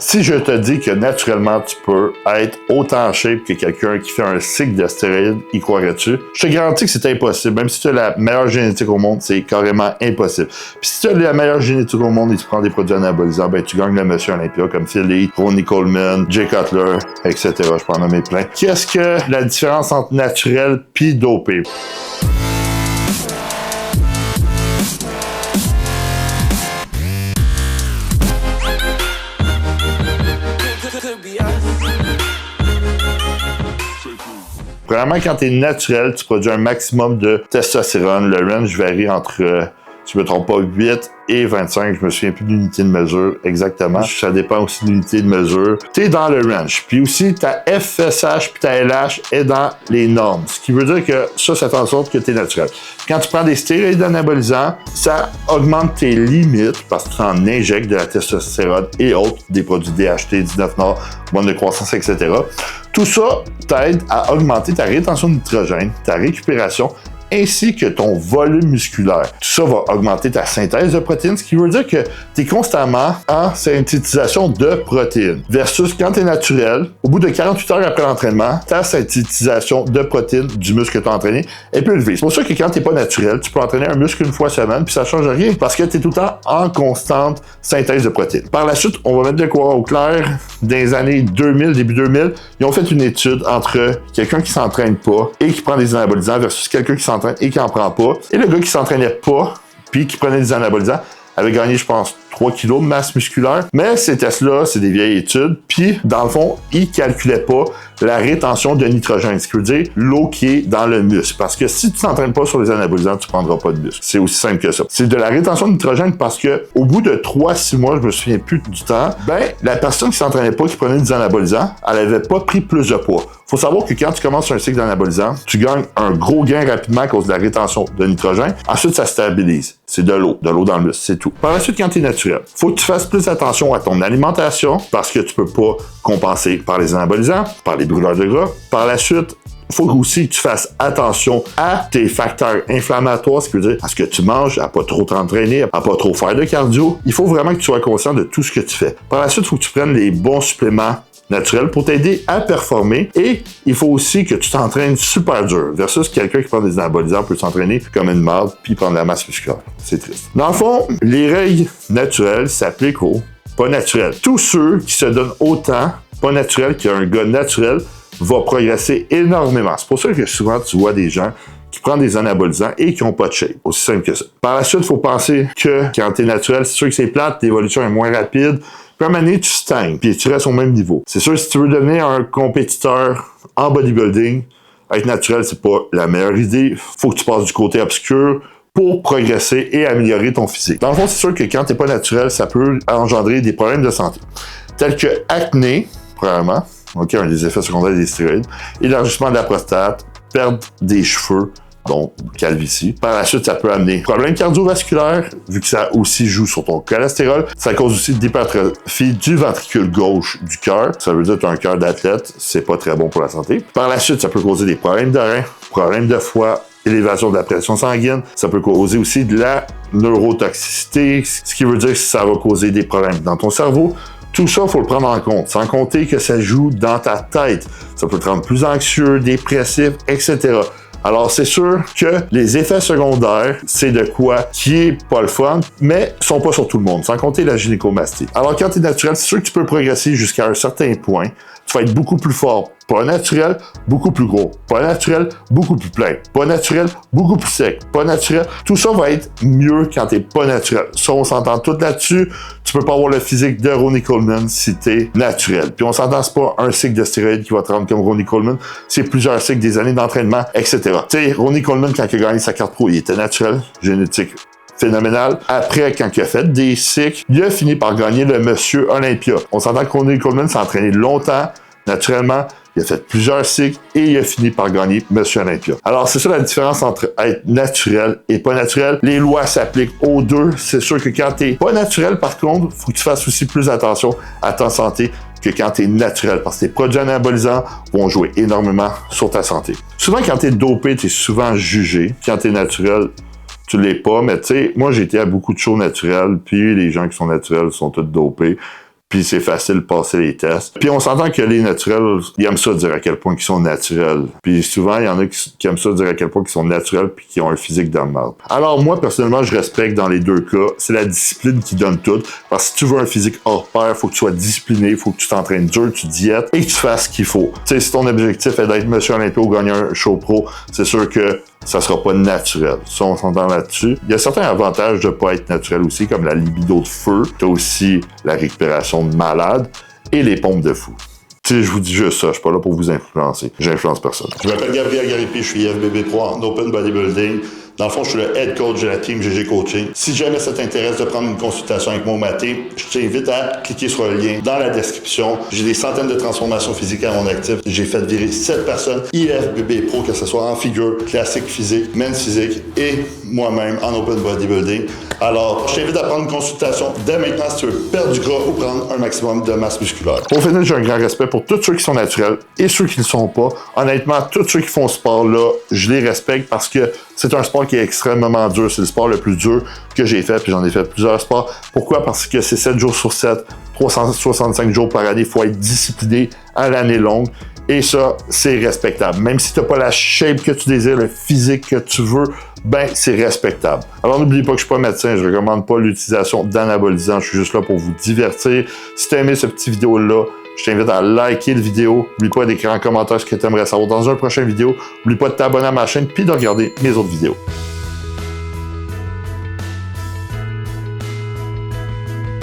Si je te dis que naturellement tu peux être autant en shape que quelqu'un qui fait un cycle de stéroïdes, y croirais-tu? Je te garantis que c'est impossible. Même si tu as la meilleure génétique au monde, c'est carrément impossible. Puis si tu as la meilleure génétique au monde et tu prends des produits anabolisants, ben tu gagnes le monsieur Olympia comme Phil Heath, Ronnie Coleman, Jay Cutler, etc. Je peux en nommer plein. Qu'est-ce que la différence entre naturel puis dopé? Premièrement, quand tu es naturel, tu produis un maximum de testostérone. Le range varie entre, si je ne me trompe pas, 8 et 25. Je me souviens plus de l'unité de mesure exactement. Ça dépend aussi de l'unité de mesure. Tu es dans le range. Puis aussi, ta FSH puis ta LH est dans les normes. Ce qui veut dire que ça fait en sorte que tu es naturel. Quand tu prends des stéroïdes anabolisants, ça augmente tes limites parce que tu en injectes de la testostérone et autres, des produits DHT, 19 Nord, hormones de croissance, etc. Tout ça t'aide à augmenter ta rétention de nitrogène, ta récupération, ainsi que ton volume musculaire. Tout ça va augmenter ta synthèse de protéines, ce qui veut dire que tu es constamment en synthétisation de protéines. Versus quand tu es naturel, au bout de 48 heures après l'entraînement, ta synthétisation de protéines du muscle que tu as entraîné est plus élevée. C'est pour ça que quand tu n'es pas naturel, tu peux entraîner un muscle une fois semaine, puis ça ne change rien parce que tu es tout le temps en constante synthèse de protéines. Par la suite, on va mettre de quoi au clair. Dans les années 2000, début 2000, ils ont fait une étude entre quelqu'un qui s'entraîne pas et qui prend des anabolisants versus quelqu'un qui s'entraîne et qui en prend pas. Et le gars qui s'entraînait pas puis qui prenait des anabolisants avait gagné, je pense, 3 kilos de masse musculaire. Mais ces tests-là, c'est des vieilles études. Puis, dans le fond, ils calculaient pas la rétention de nitrogène, ce qui veut dire l'eau qui est dans le muscle. Parce que si tu t'entraînes pas sur les anabolisants, tu prendras pas de muscle. C'est aussi simple que ça. C'est de la rétention de nitrogène parce que au bout de 3-6 mois, je me souviens plus du temps, ben, la personne qui s'entraînait pas, qui prenait des anabolisants, elle avait pas pris plus de poids. Faut savoir que quand tu commences un cycle d'anabolisants, tu gagnes un gros gain rapidement à cause de la rétention de nitrogène. Ensuite, ça stabilise. C'est de l'eau dans le muscle, c'est tout. Par la suite, quand tu es naturel, faut que tu fasses plus attention à ton alimentation parce que tu peux pas compenser par les anabolisants, par les brûleurs de gras. Par la suite, il faut aussi que tu fasses attention à tes facteurs inflammatoires, ce qui veut dire à ce que tu manges, à pas trop t'entraîner, à pas trop faire de cardio. Il faut vraiment que tu sois conscient de tout ce que tu fais. Par la suite, il faut que tu prennes les bons suppléments naturel pour t'aider à performer et il faut aussi que tu t'entraînes super dur versus quelqu'un qui prend des anabolisants peut s'entraîner comme une marde puis prendre de la masse musculaire. C'est triste. Dans le fond, les règles naturelles s'appliquent aux pas naturels. Tous ceux qui se donnent autant pas naturel qu'un gars naturel va progresser énormément. C'est pour ça que souvent tu vois des gens qui prennent des anabolisants et qui n'ont pas de shape. Aussi simple que ça. Par la suite, il faut penser que quand tu es naturel, c'est sûr que c'est plate, l'évolution est moins rapide. Puis à un moment donné, tu stagnes, puis tu restes au même niveau. C'est sûr, si tu veux devenir un compétiteur en bodybuilding, être naturel, c'est pas la meilleure idée. Faut que tu passes du côté obscur pour progresser et améliorer ton physique. Dans le fond, c'est sûr que quand t'es pas naturel, ça peut engendrer des problèmes de santé, tels que acné, premièrement, ok, un des effets secondaires des stéroïdes, élargissement de la prostate, perdre des cheveux, donc calvitie. Par la suite, ça peut amener problèmes cardiovasculaires, vu que ça aussi joue sur ton cholestérol. Ça cause aussi de l'hypertrophie du ventricule gauche du cœur. Ça veut dire que tu as un cœur d'athlète, c'est pas très bon pour la santé. Par la suite, ça peut causer des problèmes de rein, problèmes de foie, élévation de la pression sanguine. Ça peut causer aussi de la neurotoxicité, ce qui veut dire que ça va causer des problèmes dans ton cerveau. Tout ça, il faut le prendre en compte, sans compter que ça joue dans ta tête. Ça peut te rendre plus anxieux, dépressif, etc. Alors, c'est sûr que les effets secondaires, c'est de quoi qui est pas le fun, mais sont pas sur tout le monde, sans compter la gynécomastie. Alors, quand tu es naturel, c'est sûr que tu peux progresser jusqu'à un certain point. Tu vas être beaucoup plus fort. Pas naturel, beaucoup plus gros. Pas naturel, beaucoup plus plein. Pas naturel, beaucoup plus sec. Pas naturel. Tout ça va être mieux quand t'es pas naturel. Ça, on s'entend tout là-dessus. Tu peux pas avoir le physique de Ronnie Coleman si t'es naturel. Puis on s'entend, c'est pas un cycle de stéroïdes qui va te rendre comme Ronnie Coleman. C'est plusieurs cycles, des années d'entraînement, etc. Tu sais, Ronnie Coleman, quand il a gagné sa carte pro, il était naturel, génétique phénoménal. Après, quand il a fait des cycles, il a fini par gagner le monsieur Olympia. On s'entend que Ronnie Coleman s'est entraîné longtemps, naturellement. Il a fait plusieurs cycles et il a fini par gagner Monsieur Olympia. Alors, c'est ça la différence entre être naturel et pas naturel. Les lois s'appliquent aux deux. C'est sûr que quand t'es pas naturel, par contre, faut que tu fasses aussi plus attention à ta santé que quand t'es naturel, parce que tes produits anabolisants vont jouer énormément sur ta santé. Souvent, quand t'es dopé, t'es souvent jugé. Quand t'es naturel, tu l'es pas, mais tu sais, moi, j'ai été à beaucoup de shows naturels, puis les gens qui sont naturels sont tous dopés. puis c'est facile de passer les tests. Puis on s'entend que les naturels, ils aiment ça dire à quel point ils sont naturels. Puis souvent, il y en a qui aiment ça dire à quel point ils sont naturels puis qui ont un physique de merde. Alors moi, personnellement, je respecte dans les deux cas. C'est la discipline qui donne tout. Parce que si tu veux un physique hors pair, faut que tu sois discipliné, faut que tu t'entraînes dur, tu diètes et que tu fasses ce qu'il faut. Tu sais, si ton objectif est d'être Monsieur Olympia ou gagner un show pro, c'est sûr que ça sera pas naturel. Ça, on s'entend là-dessus. Il y a certains avantages de pas être naturel aussi, comme la libido de feu. T'as aussi la récupération de malade et les pompes de fou. Tu sais, je vous dis juste ça, je suis pas là pour vous influencer. J'influence personne. Je m'appelle Gabriel Garipi, je suis IFBB Pro en Open Bodybuilding. Dans le fond, je suis le head coach de la team GG Coaching. Si jamais ça t'intéresse de prendre une consultation avec moi au maté, je t'invite à cliquer sur le lien dans la description. J'ai des centaines de transformations physiques à mon actif. J'ai fait virer 7 personnes IFBB Pro, que ce soit en figure, classique physique, men's physique et moi-même en Open Bodybuilding. Alors, je t'invite à prendre une consultation dès maintenant si tu veux perdre du gras ou prendre un maximum de masse musculaire. Pour finir, j'ai un grand respect pour tous ceux qui sont naturels et ceux qui ne le sont pas. Honnêtement, tous ceux qui font ce sport-là, je les respecte parce que c'est un sport qui est extrêmement dur. C'est le sport le plus dur que j'ai fait, puis j'en ai fait plusieurs sports. Pourquoi? Parce que c'est 7 jours sur 7, 365 jours par année. Il faut être discipliné à l'année longue. Et ça, c'est respectable. Même si tu n'as pas la shape que tu désires, le physique que tu veux, ben, c'est respectable. Alors, n'oubliez pas que je suis pas médecin, je recommande pas l'utilisation d'anabolisants. Je suis juste là pour vous divertir. Si tu as aimé ce petit vidéo-là, je t'invite à liker la vidéo. N'oublie pas d'écrire en commentaire ce que tu aimerais savoir dans une prochaine vidéo. N'oublie pas de t'abonner à ma chaîne puis de regarder mes autres vidéos.